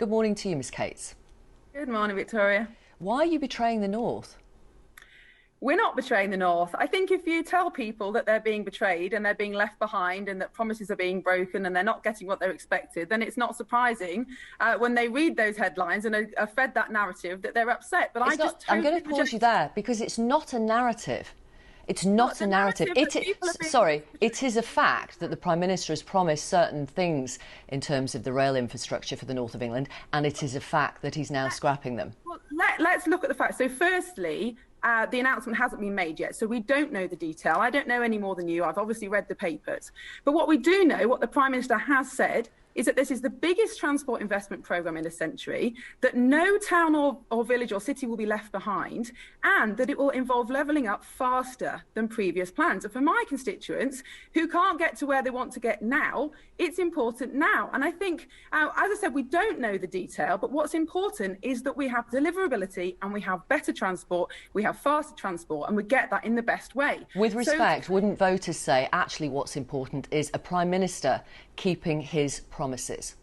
Good morning to you, Miss Cates. Good morning, Victoria. Why are you betraying the North? We're not betraying the North. I think if you tell people that they're being betrayed and they're being left behind and that promises are being broken and they're not getting what they're expected, then it's not surprising when they read those headlines and are fed that narrative that they're upset. But I'm going to pause you there because it's not a narrative. It's not a narrative. It is a fact that the Prime Minister has promised certain things in terms of the rail infrastructure for the north of England, and it is a fact that he's now scrapping them. Well, let's look at the facts. So firstly, the announcement hasn't been made yet, so we don't know the detail. I don't know any more than you. I've obviously read the papers. But what we do know, what the Prime Minister has said, is that this is the biggest transport investment programme in a century, that no town or village or city will be left behind, and that it will involve levelling up faster than previous plans. And for my constituents who can't get to where they want to get now, it's important now. And I think, as I said, we don't know the detail, but what's important is that we have deliverability and we have better transport, we have faster transport, and we get that in the best way. With respect, wouldn't voters say, actually, what's important is a Prime Minister keeping his promises?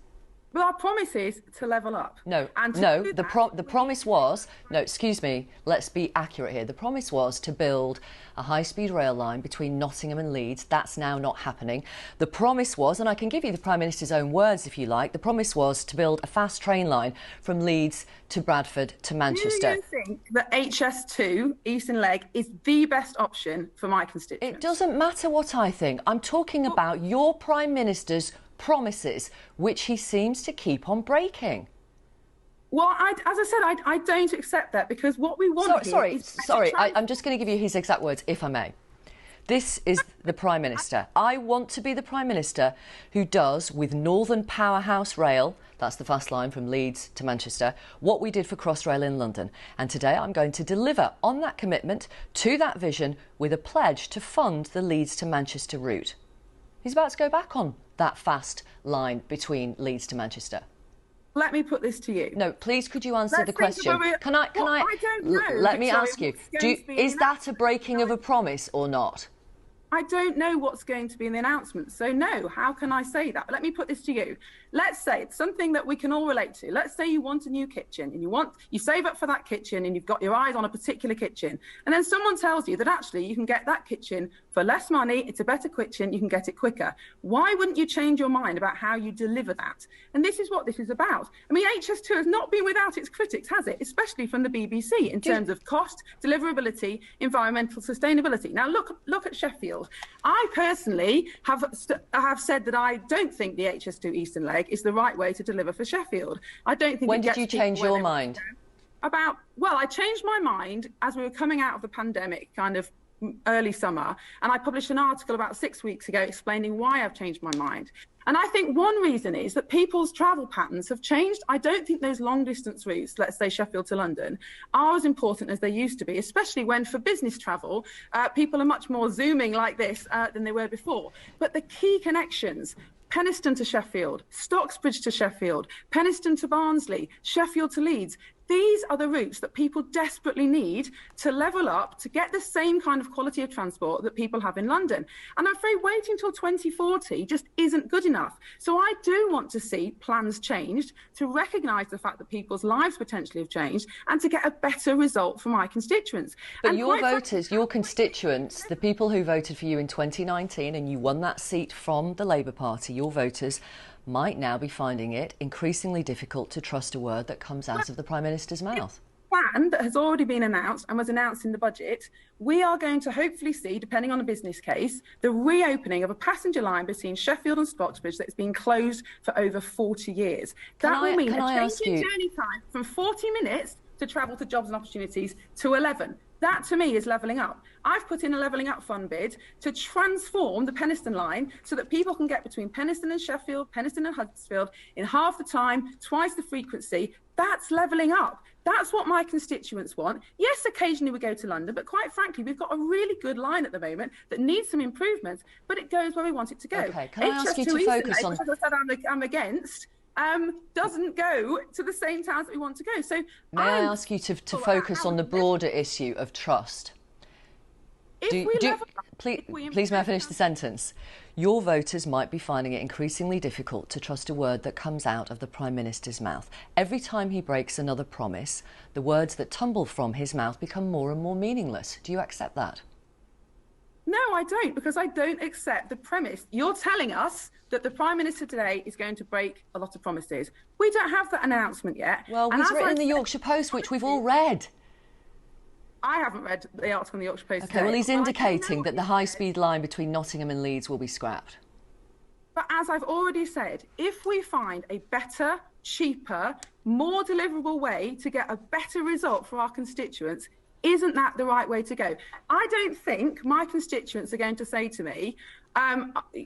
Well, our promise is to level up. The promise was, excuse me, let's be accurate here. The promise was to build a high-speed rail line between Nottingham and Leeds. That's now not happening. The promise was, and I can give you the Prime Minister's own words if you like, the promise was to build a fast train line from Leeds to Bradford to Manchester. Do you think that HS2, Eastern Leg, is the best option for my constituents? It doesn't matter what I think. I'm talking about your Prime Minister's promises, which he seems to keep on breaking. Well, as I said, I don't accept that, because what we want I'm just going to give you his exact words, if I may. This is the Prime Minister. I want to be the Prime Minister who does, with Northern Powerhouse Rail, that's the fast line from Leeds to Manchester, what we did for Crossrail in London. And today I'm going to deliver on that commitment to that vision with a pledge to fund the Leeds to Manchester route. He's about to go back on that fast line between Leeds to Manchester. Let me put this to you. No, please, could you answer the question? I don't know. Let me ask you, is that a breaking of a promise or not? I don't know what's going to be in the announcement, so no, how can I say that? But let me put this to you. Let's say it's something that we can all relate to. Let's say you want a new kitchen and you save up for that kitchen and you've got your eyes on a particular kitchen. And then someone tells you that actually you can get that kitchen for less money, it's a better kitchen, you can get it quicker. Why wouldn't you change your mind about how you deliver that? And this is what this is about. I mean, HS2 has not been without its critics, has it? Especially from the BBC in terms of cost, deliverability, environmental sustainability. Now look at Sheffield. I personally have said that I don't think the HS2 Eastern Leg is the right way to deliver for Sheffield. I don't think. When did you change your mind? I changed my mind as we were coming out of the pandemic, kind of early summer, and I published an article about 6 weeks ago explaining why I've changed my mind. And I think one reason is that people's travel patterns have changed. I don't think those long distance routes, let's say Sheffield to London, are as important as they used to be, especially when for business travel, people are much more zooming like this than they were before. But the key connections, Penistone to Sheffield, Stocksbridge to Sheffield, Penistone to Barnsley, Sheffield to Leeds. These are the routes that people desperately need to level up, to get the same kind of quality of transport that people have in London. And I'm afraid waiting until 2040 just isn't good enough. So I do want to see plans changed to recognise the fact that people's lives potentially have changed and to get a better result for my constituents. But your voters, your constituents, the people who voted for you in 2019 and you won that seat from the Labour Party, your voters might now be finding it increasingly difficult to trust a word that comes out of the Prime Minister's mouth. Plan that has already been announced and was announced in the budget, we are going to hopefully see, depending on the business case, the reopening of a passenger line between Sheffield and Stocksbridge that's been closed for over 40 years. That will mean a change in journey time from 40 minutes to travel to jobs and opportunities to 11. That, to me, is levelling up. I've put in a levelling up fund bid to transform the Penistone line so that people can get between Penistone and Sheffield, Penistone and Huddersfield in half the time, twice the frequency. That's levelling up. That's what my constituents want. Yes, occasionally we go to London, but quite frankly, we've got a really good line at the moment that needs some improvements, but it goes where we want it to go. Okay, can I ask you to focus on... As I said, I'm against... doesn't go to the same towns that we want to go. So may I ask you to focus on the broader issue of trust? Please may I finish the sentence? Your voters might be finding it increasingly difficult to trust a word that comes out of the Prime Minister's mouth. Every time he breaks another promise, the words that tumble from his mouth become more and more meaningless. Do you accept that? No, I don't, because I don't accept the premise. You're telling us that the Prime Minister today is going to break a lot of promises. We don't have that announcement yet. Well, he's written in the Yorkshire Post, which we've all read. I haven't read the article in the Yorkshire Post today. Well, he's indicating that the high-speed line between Nottingham and Leeds will be scrapped. But as I've already said, if we find a better, cheaper, more deliverable way to get a better result for our constituents, isn't that the right way to go? I don't think my constituents are going to say to me,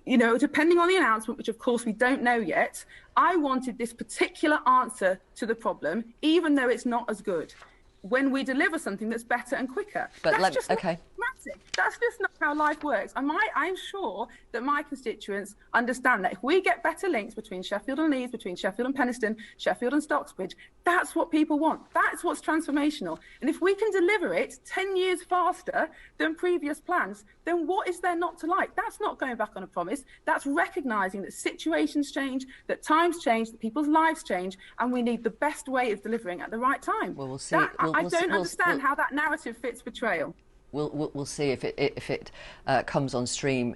depending on the announcement, which of course we don't know yet, I wanted this particular answer to the problem, even though it's not as good, when we deliver something that's better and quicker. But That's just not pragmatic. That's just not how life works. I'm sure that my constituents understand that if we get better links between Sheffield and Leeds, between Sheffield and Penistone, Sheffield and Stocksbridge, that's what people want. That's what's transformational. And if we can deliver it 10 years faster than previous plans, then what is there not to like? That's not going back on a promise. That's recognising that situations change, that times change, that people's lives change, and we need the best way of delivering at the right time. Well, we'll see. I don't understand how that narrative fits betrayal. We'll see if it comes on stream